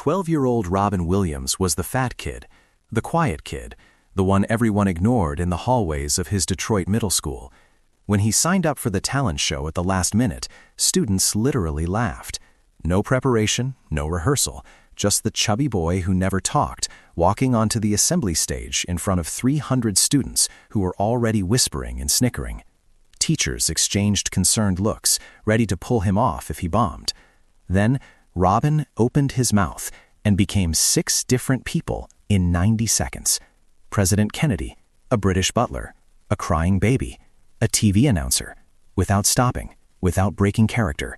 12-year-old Robin Williams was the fat kid, the quiet kid, the one everyone ignored in the hallways of his Detroit middle school. When he signed up for the talent show at the last minute, students literally laughed. No preparation, no rehearsal, just the chubby boy who never talked, walking onto the assembly stage in front of 300 students who were already whispering and snickering. Teachers exchanged concerned looks, ready to pull him off if he bombed. Then, Robin opened his mouth and became 6 different people in 90 seconds. President Kennedy, a British butler, a crying baby, a TV announcer, without stopping, without breaking character.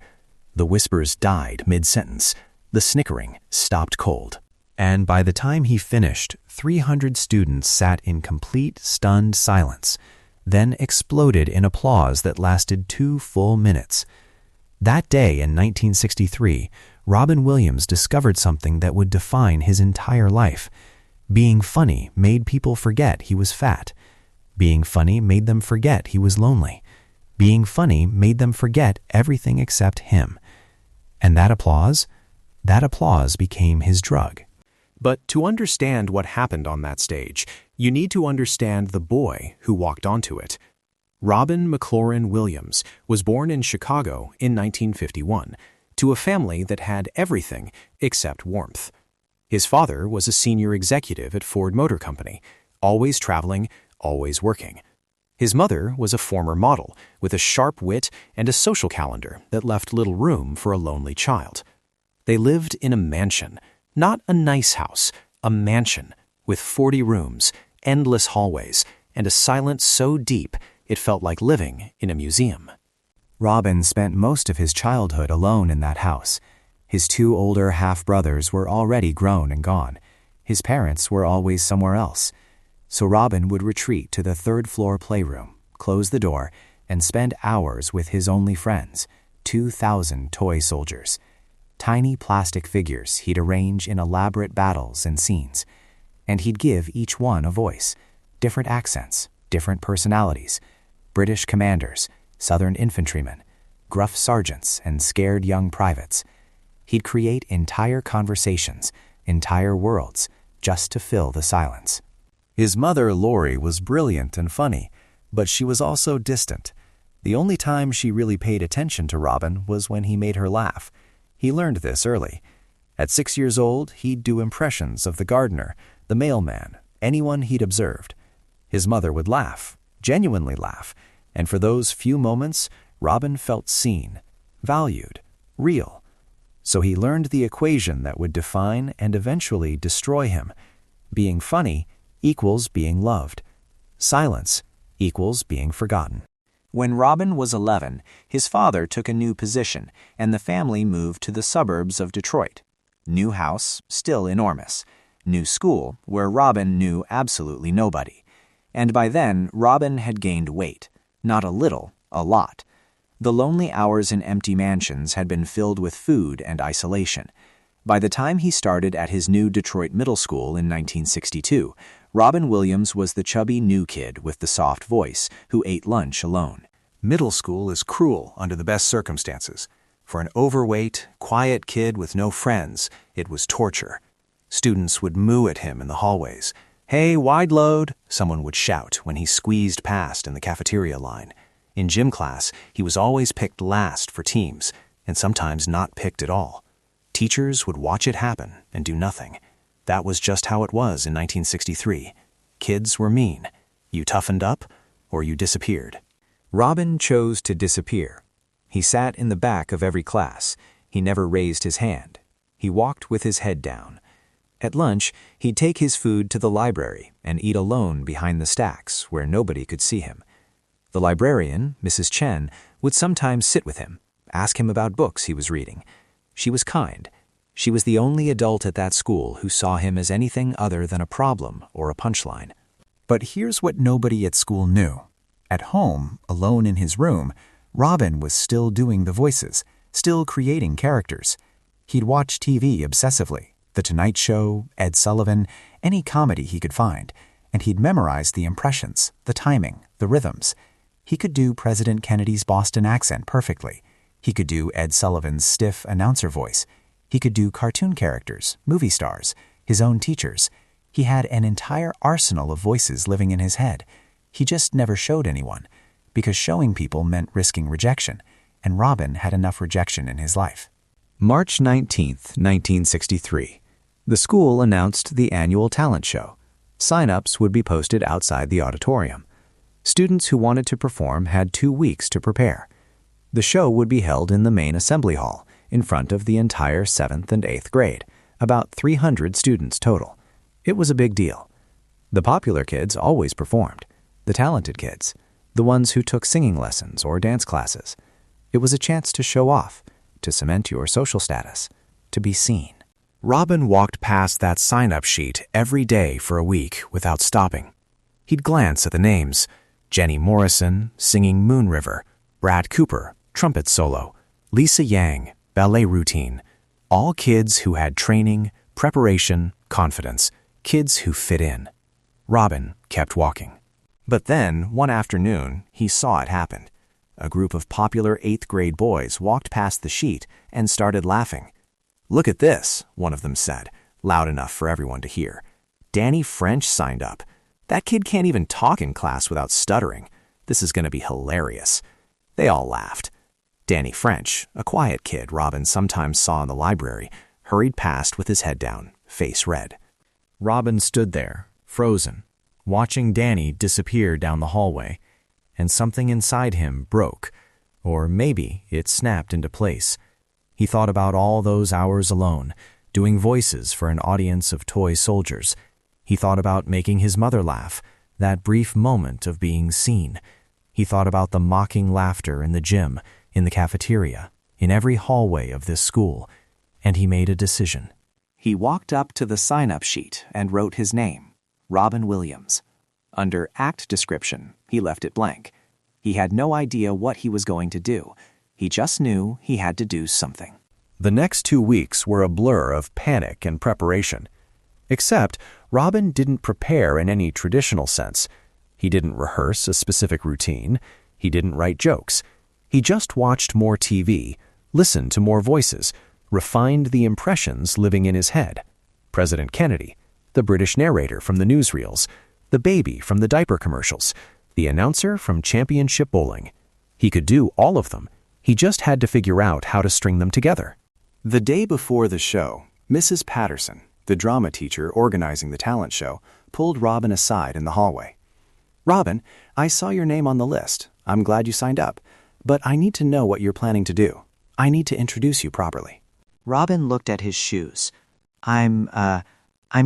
The whispers died mid-sentence. The snickering stopped cold. And by the time he finished, 300 students sat in complete, stunned silence, then exploded in applause that lasted 2 full minutes. That day in 1963, Robin Williams discovered something that would define his entire life. Being funny made people forget he was fat. Being funny made them forget he was lonely. Being funny made them forget everything except him. And that applause became his drug. But to understand what happened on that stage, you need to understand the boy who walked onto it. Robin McLaurin Williams was born in Chicago in 1951 to a family that had everything except warmth. His father was a senior executive at Ford Motor Company, always traveling, always working. His mother was a former model with a sharp wit and a social calendar that left little room for a lonely child. They lived in a mansion, not a nice house, a mansion with 40 rooms, endless hallways, and a silence so deep it felt like living in a museum. Robin spent most of his childhood alone in that house. His 2 older half-brothers were already grown and gone. His parents were always somewhere else. So Robin would retreat to the 3rd-floor playroom, close the door, and spend hours with his only friends, 2,000 toy soldiers. Tiny plastic figures he'd arrange in elaborate battles and scenes. And he'd give each one a voice, different accents, different personalities. British commanders, Southern infantrymen, gruff sergeants, and scared young privates. He'd create entire conversations, entire worlds, just to fill the silence. His mother, Lori, was brilliant and funny, but she was also distant. The only time she really paid attention to Robin was when he made her laugh. He learned this early. At 6 years old, he'd do impressions of the gardener, the mailman, anyone he'd observed. His mother would laugh, genuinely laugh, and for those few moments, Robin felt seen, valued, real. So he learned the equation that would define and eventually destroy him. Being funny equals being loved. Silence equals being forgotten. When Robin was 11, his father took a new position, and the family moved to the suburbs of Detroit. New house, still enormous. New school, where Robin knew absolutely nobody. And by then, Robin had gained weight. Not a little, a lot. The lonely hours in empty mansions had been filled with food and isolation. By the time he started at his new Detroit middle school in 1962, Robin Williams was the chubby new kid with the soft voice who ate lunch alone. Middle school is cruel under the best circumstances. For an overweight, quiet kid with no friends, it was torture. Students would moo at him in the hallways. "Hey, wide load," someone would shout when he squeezed past in the cafeteria line. In gym class, he was always picked last for teams, and sometimes not picked at all. Teachers would watch it happen and do nothing. That was just how it was in 1963. Kids were mean. You toughened up, or you disappeared. Robin chose to disappear. He sat in the back of every class. He never raised his hand. He walked with his head down. At lunch, he'd take his food to the library and eat alone behind the stacks where nobody could see him. The librarian, Mrs. Chen, would sometimes sit with him, ask him about books he was reading. She was kind. She was the only adult at that school who saw him as anything other than a problem or a punchline. But here's what nobody at school knew. At home, alone in his room, Robin was still doing the voices, still creating characters. He'd watch TV obsessively, The Tonight Show, Ed Sullivan, any comedy he could find, and he'd memorize the impressions, the timing, the rhythms. He could do President Kennedy's Boston accent perfectly. He could do Ed Sullivan's stiff announcer voice. He could do cartoon characters, movie stars, his own teachers. He had an entire arsenal of voices living in his head. He just never showed anyone, because showing people meant risking rejection, and Robin had enough rejection in his life. March 19th, 1963. The school announced the annual talent show. Sign-ups would be posted outside the auditorium. Students who wanted to perform had 2 weeks to prepare. The show would be held in the main assembly hall, in front of the entire 7th and 8th grade, about 300 students total. It was a big deal. The popular kids always performed. The talented kids, the ones who took singing lessons or dance classes. It was a chance to show off, to cement your social status, to be seen. Robin walked past that sign-up sheet every day for a week without stopping. He'd glance at the names: Jenny Morrison, singing Moon River; Brad Cooper, trumpet solo; Lisa Yang, ballet routine. All kids who had training, preparation, confidence, kids who fit in. Robin kept walking. But then, one afternoon, he saw it happen. A group of popular 8th grade boys walked past the sheet and started laughing. "Look at this," one of them said, loud enough for everyone to hear. "Danny French signed up. That kid can't even talk in class without stuttering. This is going to be hilarious." They all laughed. Danny French, a quiet kid Robin sometimes saw in the library, hurried past with his head down, face red. Robin stood there, frozen, watching Danny disappear down the hallway, and something inside him broke, or maybe it snapped into place. He thought about all those hours alone, doing voices for an audience of toy soldiers. He thought about making his mother laugh, that brief moment of being seen. He thought about the mocking laughter in the gym, in the cafeteria, in every hallway of this school, and he made a decision. He walked up to the sign-up sheet and wrote his name, Robin Williams. Under act description, he left it blank. He had no idea what he was going to do. He just knew he had to do something. The next 2 weeks were a blur of panic and preparation. Except, Robin didn't prepare in any traditional sense. He didn't rehearse a specific routine. He didn't write jokes. He just watched more TV, listened to more voices, refined the impressions living in his head. President Kennedy, the British narrator from the newsreels, the baby from the diaper commercials, the announcer from Championship Bowling. He could do all of them. He just had to figure out how to string them together. The day before the show, Mrs. Patterson, the drama teacher organizing the talent show, pulled Robin aside in the hallway. "Robin, I saw your name on the list. I'm glad you signed up. But I need to know what you're planning to do. I need to introduce you properly." Robin looked at his shoes. I'm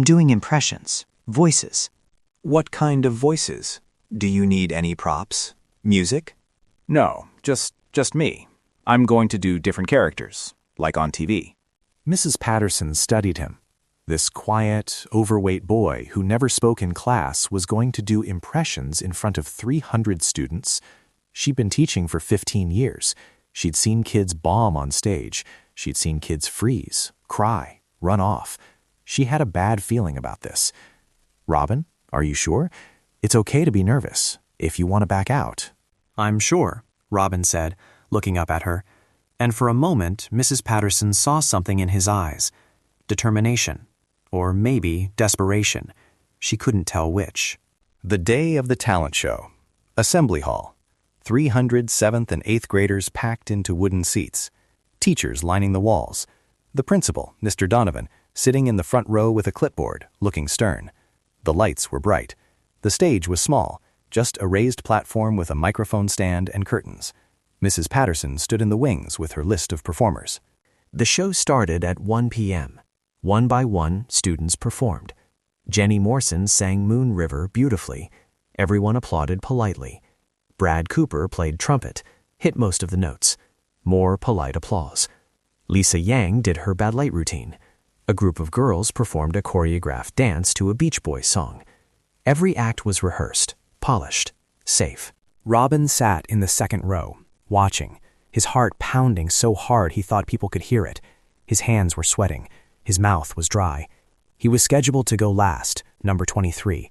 doing impressions, voices." "What kind of voices? Do you need any props? Music?" "No, just me. I'm going to do different characters, like on TV." Mrs. Patterson studied him. This quiet, overweight boy who never spoke in class was going to do impressions in front of 300 students. She'd been teaching for 15 years. She'd seen kids bomb on stage. She'd seen kids freeze, cry, run off. She had a bad feeling about this. "Robin, are you sure? It's okay to be nervous, if you want to back out." "I'm sure," Robin said, looking up at her. And for a moment, Mrs. Patterson saw something in his eyes. Determination, or maybe desperation. She couldn't tell which. The day of the talent show. Assembly hall. 300 7th and 8th graders packed into wooden seats. Teachers lining the walls. The principal, Mr. Donovan, sitting in the front row with a clipboard, looking stern. The lights were bright. The stage was small, just a raised platform with a microphone stand and curtains. Mrs. Patterson stood in the wings with her list of performers. The show started at 1 p.m. One by one, students performed. Jenny Morrison sang Moon River beautifully. Everyone applauded politely. Brad Cooper played trumpet, hit most of the notes. More polite applause. Lisa Yang did her ballet routine. A group of girls performed a choreographed dance to a Beach Boys song. Every act was rehearsed, polished, safe. Robin sat in the second row, watching, his heart pounding so hard he thought people could hear it. His hands were sweating. His mouth was dry. He was scheduled to go last, number 23.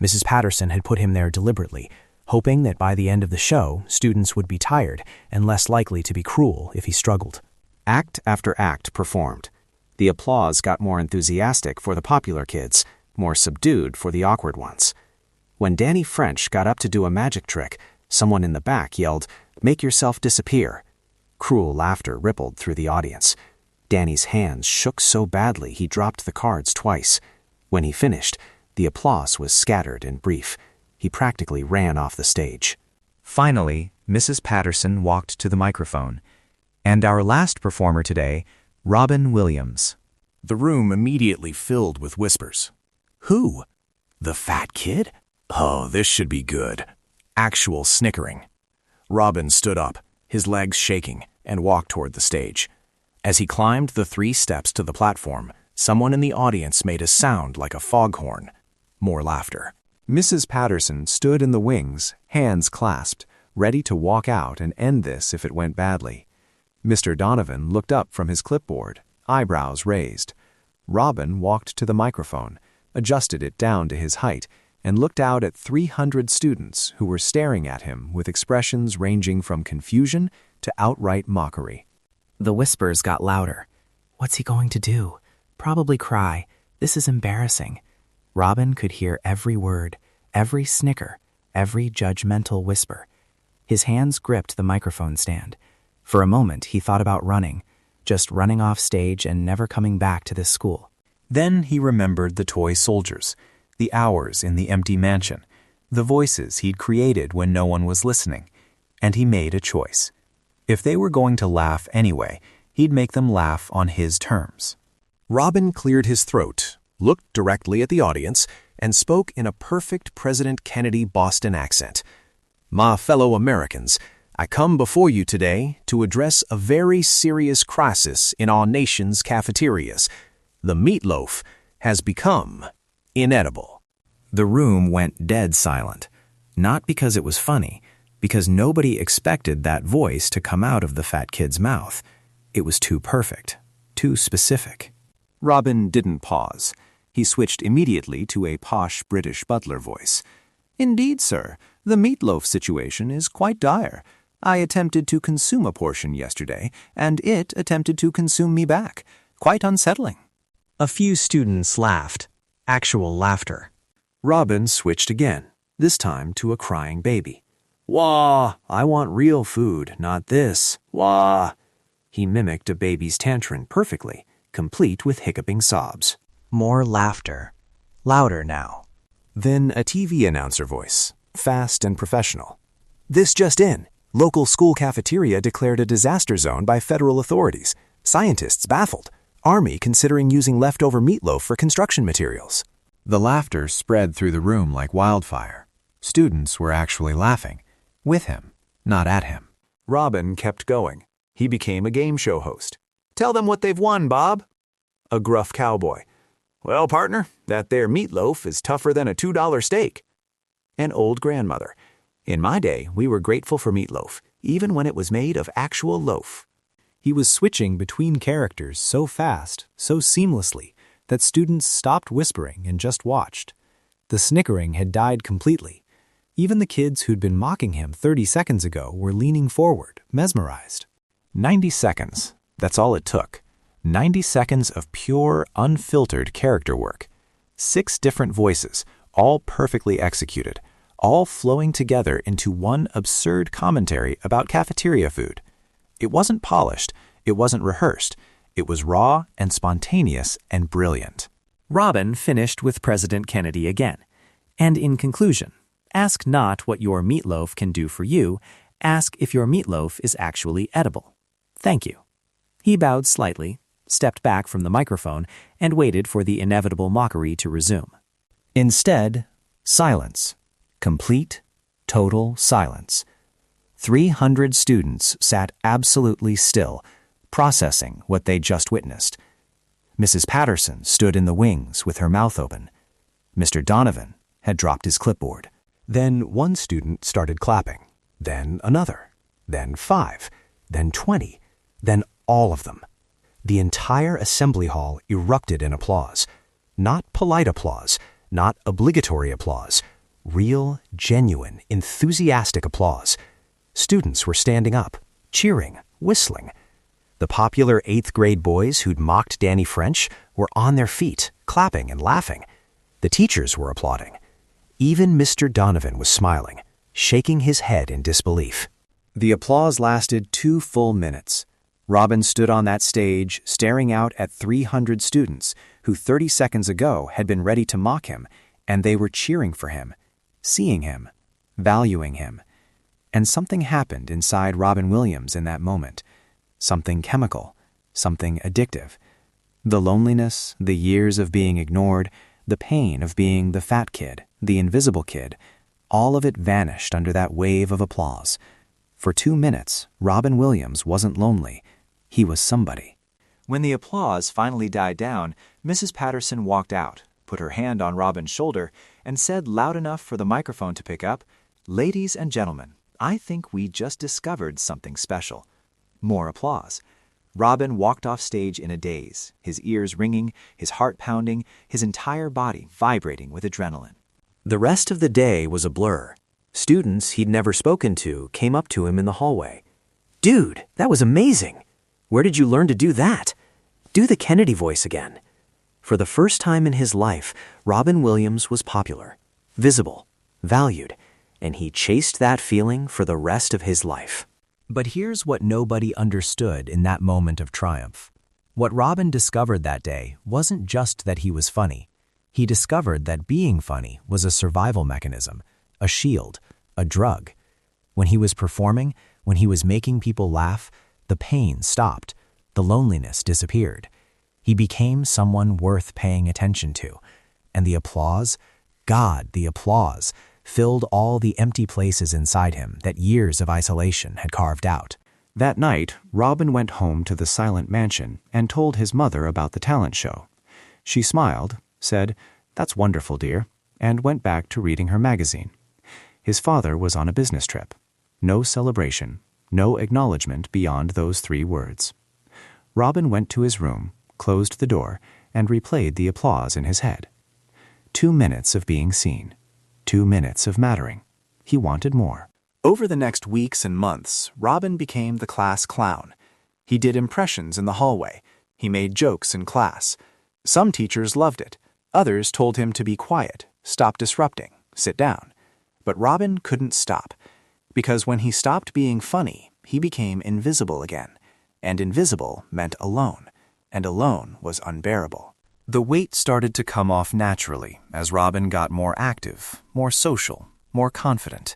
Mrs. Patterson had put him there deliberately, hoping that by the end of the show, students would be tired and less likely to be cruel if he struggled. Act after act performed. The applause got more enthusiastic for the popular kids, more subdued for the awkward ones. When Danny French got up to do a magic trick, someone in the back yelled, "Make yourself disappear." Cruel laughter rippled through the audience. Danny's hands shook so badly he dropped the cards twice. When he finished, the applause was scattered and brief. He practically ran off the stage. Finally, Mrs. Patterson walked to the microphone. And our last performer today, Robin Williams. The room immediately filled with whispers. Who? The fat kid? Oh, this should be good. Actual snickering. Robin stood up, his legs shaking, and walked toward the stage. As he climbed the 3 steps to the platform, someone in the audience made a sound like a foghorn. More laughter. Mrs. Patterson stood in the wings, hands clasped, ready to walk out and end this if it went badly. Mr. Donovan looked up from his clipboard, eyebrows raised. Robin walked to the microphone, adjusted it down to his height, and looked out at 300 students who were staring at him with expressions ranging from confusion to outright mockery. The whispers got louder. What's he going to do? Probably cry. This is embarrassing. Robin could hear every word, every snicker, every judgmental whisper. His hands gripped the microphone stand. For a moment, he thought about running, just running off stage and never coming back to this school. Then he remembered the toy soldiers, the hours in the empty mansion, the voices he'd created when no one was listening, and he made a choice. If they were going to laugh anyway, he'd make them laugh on his terms. Robin cleared his throat, looked directly at the audience, and spoke in a perfect President Kennedy Boston accent. My fellow Americans, I come before you today to address a very serious crisis in our nation's cafeterias. The meatloaf has become inedible. The room went dead silent, not because it was funny, because nobody expected that voice to come out of the fat kid's mouth. It was too perfect, too specific. Robin didn't pause. He switched immediately to a posh British butler voice. Indeed, sir, the meatloaf situation is quite dire. I attempted to consume a portion yesterday, and it attempted to consume me back. Quite unsettling. A few students laughed. Actual laughter. Robin switched again, this time to a crying baby. Wah! I want real food, not this. Wah! He mimicked a baby's tantrum perfectly, complete with hiccuping sobs. More laughter. Louder now. Then a TV announcer voice, fast and professional. This just in. Local school cafeteria declared a disaster zone by federal authorities. Scientists baffled. Army considering using leftover meatloaf for construction materials. The laughter spread through the room like wildfire. Students were actually laughing. With him, not at him. Robin kept going. He became a game show host. Tell them what they've won, Bob. A gruff cowboy. Well, partner, that there meatloaf is tougher than a $2 steak. An old grandmother. In my day, we were grateful for meatloaf, even when it was made of actual loaf. He was switching between characters so fast, so seamlessly, that students stopped whispering and just watched. The snickering had died completely. Even the kids who'd been mocking him 30 seconds ago were leaning forward, mesmerized. 90 seconds. That's all it took. 90 seconds of pure, unfiltered character work. 6 different voices, all perfectly executed, all flowing together into one absurd commentary about cafeteria food. It wasn't polished, it wasn't rehearsed, it was raw and spontaneous and brilliant. Robin finished with President Kennedy again. And in conclusion, ask not what your meatloaf can do for you, ask if your meatloaf is actually edible. Thank you. He bowed slightly, stepped back from the microphone, and waited for the inevitable mockery to resume. Instead, silence. Complete, total silence. 300 students sat absolutely still, processing what they just witnessed. Mrs. Patterson stood in the wings with her mouth open. Mr. Donovan had dropped his clipboard. Then one student started clapping, then another, then 5, then 20, then all of them. The entire assembly hall erupted in applause. Not polite applause, not obligatory applause. Real, genuine, enthusiastic applause. Students were standing up, cheering, whistling. The popular 8th grade boys who'd mocked Danny French were on their feet, clapping and laughing. The teachers were applauding. Even Mr. Donovan was smiling, shaking his head in disbelief. The applause lasted 2 full minutes. Robin stood on that stage, staring out at 300 students who 30 seconds ago had been ready to mock him, and they were cheering for him, seeing him, valuing him. And something happened inside Robin Williams in that moment. Something chemical, something addictive. The loneliness, the years of being ignored, the pain of being the fat kid, the invisible kid, all of it vanished under that wave of applause. For 2 minutes, Robin Williams wasn't lonely. He was somebody. When the applause finally died down, Mrs. Patterson walked out, put her hand on Robin's shoulder, and said loud enough for the microphone to pick up, "Ladies and gentlemen, I think we just discovered something special." More applause. Robin walked off stage in a daze, his ears ringing, his heart pounding, his entire body vibrating with adrenaline. The rest of the day was a blur. Students he'd never spoken to came up to him in the hallway. "Dude, that was amazing! Where did you learn to do that? Do the Kennedy voice again." For the first time in his life, Robin Williams was popular, visible, valued, and he chased that feeling for the rest of his life. But here's what nobody understood in that moment of triumph. What Robin discovered that day wasn't just that he was funny. He discovered that being funny was a survival mechanism, a shield, a drug. When he was performing, when he was making people laugh, the pain stopped, the loneliness disappeared. He became someone worth paying attention to. And the applause, God, the applause, filled all the empty places inside him that years of isolation had carved out. That night, Robin went home to the silent mansion and told his mother about the talent show. She smiled, said, "That's wonderful, dear," and went back to reading her magazine. His father was on a business trip. No celebration, no acknowledgement beyond those 3 words. Robin went to his room, closed the door, and replayed the applause in his head. 2 minutes of being seen. 2 minutes of mattering. He wanted more. Over the next weeks and months, Robin became the class clown. He did impressions in the hallway. He made jokes in class. Some teachers loved it. Others told him to be quiet, stop disrupting, sit down. But Robin couldn't stop, because when he stopped being funny, he became invisible again. And invisible meant alone, and alone was unbearable. The weight started to come off naturally as Robin got more active, more social, more confident.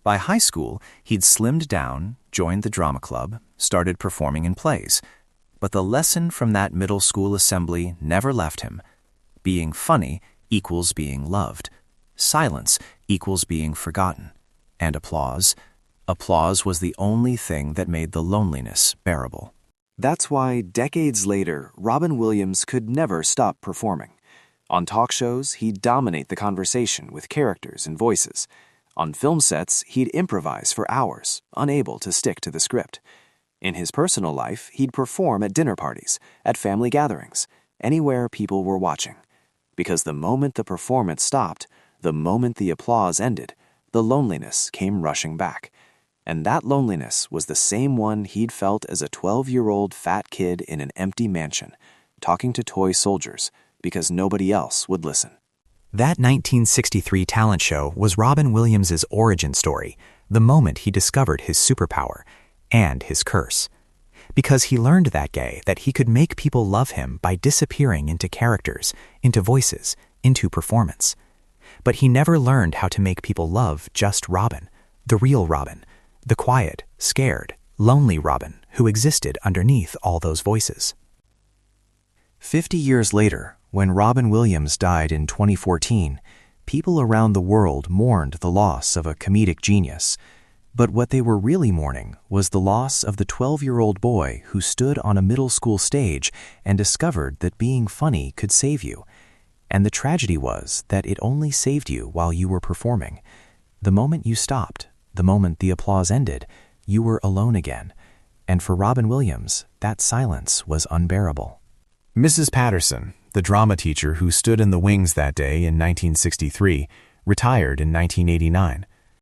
By high school, he'd slimmed down, joined the drama club, started performing in plays. But the lesson from that middle school assembly never left him. Being funny equals being loved. Silence equals being forgotten. And applause was the only thing that made the loneliness bearable. That's why, decades later, Robin Williams could never stop performing. On talk shows, he'd dominate the conversation with characters and voices. On film sets, he'd improvise for hours, unable to stick to the script. In his personal life, he'd perform at dinner parties, at family gatherings, anywhere people were watching. Because the moment the performance stopped, the moment the applause ended, the loneliness came rushing back. And that loneliness was the same one he'd felt as a 12-year-old fat kid in an empty mansion, talking to toy soldiers, because nobody else would listen. That 1963 talent show was Robin Williams' origin story, the moment he discovered his superpower and his curse. Because he learned that day that he could make people love him by disappearing into characters, into voices, into performance. But he never learned how to make people love just Robin, the real Robin, the quiet, scared, lonely Robin who existed underneath all those voices. 50 years later, when Robin Williams died in 2014, people around the world mourned the loss of a comedic genius. But what they were really mourning was the loss of the 12-year-old boy who stood on a middle school stage and discovered that being funny could save you. And the tragedy was that it only saved you while you were performing. The moment you stopped, the moment the applause ended, you were alone again. And for Robin Williams, that silence was unbearable. Mrs. Patterson, the drama teacher who stood in the wings that day in 1963, retired in 1989.